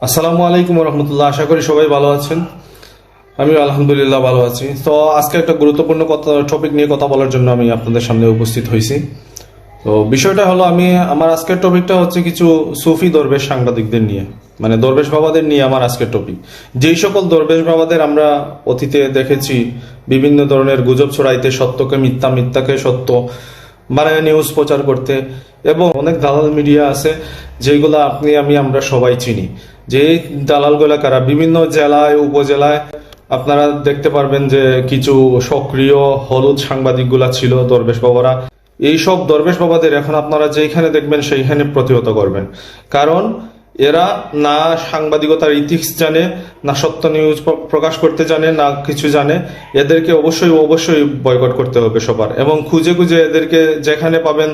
আসসালামু আলাইকুম রহমতুল্লাহ। আশা করি সবাই ভালো আছেন। আমি আলহামদুলিল্লাহ ভালো আছি। তো আজকে একটা গুরুত্বপূর্ণ টপিক নিয়ে কথা বলার জন্য আমি আপনাদের সামনে উপস্থিত হয়েছি। তো বিষয়টা হলো, আমার আজকের টপিকটা হচ্ছে কিছু সুফি দরবেশ সাংবাদিকদের নিয়ে, মানে দরবেশ বাবাদের নিয়ে আমার আজকের টপিক। যেই সকল দরবেশ বাবাদের আমরা অতীতে দেখেছি বিভিন্ন ধরনের গুজব ছড়াইতে, সত্যকে মিথ্যা, মিথ্যাকে সত্য মানে নিউজ প্রচার করতে, এবং অনেক দালাল মিডিয়া আছে যেগুলা আমরা সবাই চিনি। যে দালালগুলা কারা, বিভিন্ন জেলায় উপজেলায় আপনারা দেখতে পারবেন যে কিছু সক্রিয় হলুদ সাংবাদিকগুলা ছিল দরবেশ বাবারা। এইসব দরবেশ বাবাদের এখন আপনারা যেখানে দেখবেন সেইখানে প্রতিহত করবেন, কারণ এরা না সাংবাদিকতার ইথিক্স জানে, না সত্য নিউজ প্রকাশ করতে জানে, না কিছু জানে। এদেরকে অবশ্যই বয়কট করতে হবে সবার, এবং খুঁজে খুঁজে এদেরকে যেখানে পাবেন,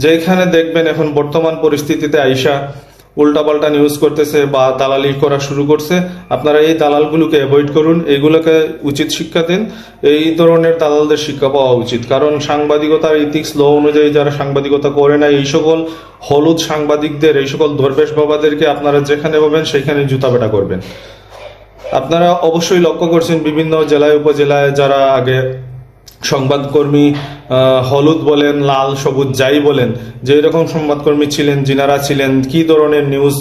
যেখানে দেখবেন এখন বর্তমান পরিস্থিতিতে আইসা উল্টাপাল্টা নিউজ করতেছে বা দালালি করা শুরু করছে, আপনারা এই দালালগুলোকে অ্যাভয়েড করুন, এইগুলোকে উচিত শিক্ষা দিন। এই ধরনের দালালদের শিক্ষা পাওয়া উচিত, কারণ সাংবাদিকতার ইথিক্স ল অনুযায়ী যারা সাংবাদিকতা করে না, এই সকল হলুদ সাংবাদিকদের, এই সকল দরবেশ বাবাদেরকে আপনারা যেখানে পাবেন সেখানে জুতাপেটা করবেন। আপনারা অবশ্যই লক্ষ্য করছেন বিভিন্ন জেলায় উপজেলায় যারা আগে সংবাদকর্মী, হলুদ বলেন, লাল, সবুজ, যাই বলেন, যে এরকম সংবাদকর্মী ছিলেন, যিনারা ছিলেন কি ধরনের নিউজ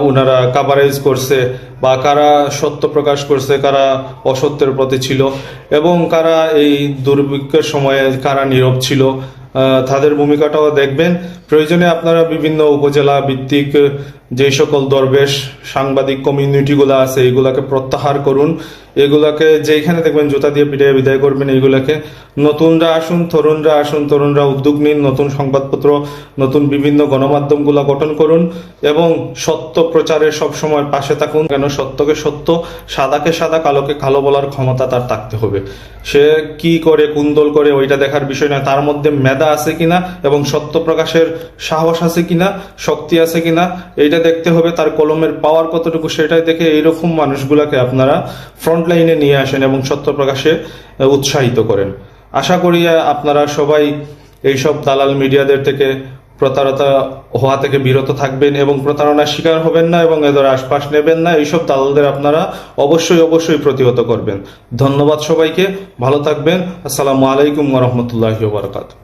ওনারা কাভারেজ করছে, বা কারা সত্য প্রকাশ করছে, কারা অসত্যের প্রতি ছিল, এবং কারা এই দুর্ভিক্ষের সময়ে কারা নীরব ছিল, তাদের ভূমিকাটাও দেখবেন। প্রয়োজনে আপনারা বিভিন্ন উপজেলা ভিত্তিক যে সকল দরবেশ সাংবাদিক কমিউনিটিগুলো আছে এগুলাকে প্রত্যাহার করুন। এগুলাকে যেখানে দেখবেন জুতা দিয়ে পিটিয়ে বিদায় করবেন। এইগুলাকে নতুনরা আসুন, তরুণরা উদ্যোগ নিন, নতুন সংবাদপত্র, নতুন বিভিন্ন গণমাধ্যমগুলো গঠন করুন, এবং সত্য প্রচারের সবসময় পাশে থাকুন। কেন সত্যকে সত্য, সাদাকে সাদা, কালোকে কালো বলার ক্ষমতা তার থাকতে হবে। সে কি করে, কোন দল করে, ওইটা দেখার বিষয় নয়, তার মধ্যে মেধা আছে কিনা এবং সত্য প্রকাশের সাহস আছে কিনা, শক্তি আছে কিনা, এইটা দেখতে হবে। তার কলমের পাওয়ার কতটুকু, সেটাই দেখে এইরকম মানুষগুলাকে আপনারা ফ্রন্ট লাইনে নিয়ে আসেন এবং সত্য প্রকাশে উৎসাহিত করেন। আশা করি আপনারা সবাই এইসব দালাল মিডিয়াদের থেকে, প্রতারণা হওয়া থেকে বিরত থাকবেন এবং প্রতারণার শিকার হবেন না, এবং এদের আশপাশ নেবেন না। এইসব দালালদের আপনারা অবশ্যই প্রতিহত করবেন। ধন্যবাদ সবাইকে, ভালো থাকবেন। আসসালামু আলাইকুম ওয়া রাহমাতুল্লাহি ওয়া বারাকাতুহু।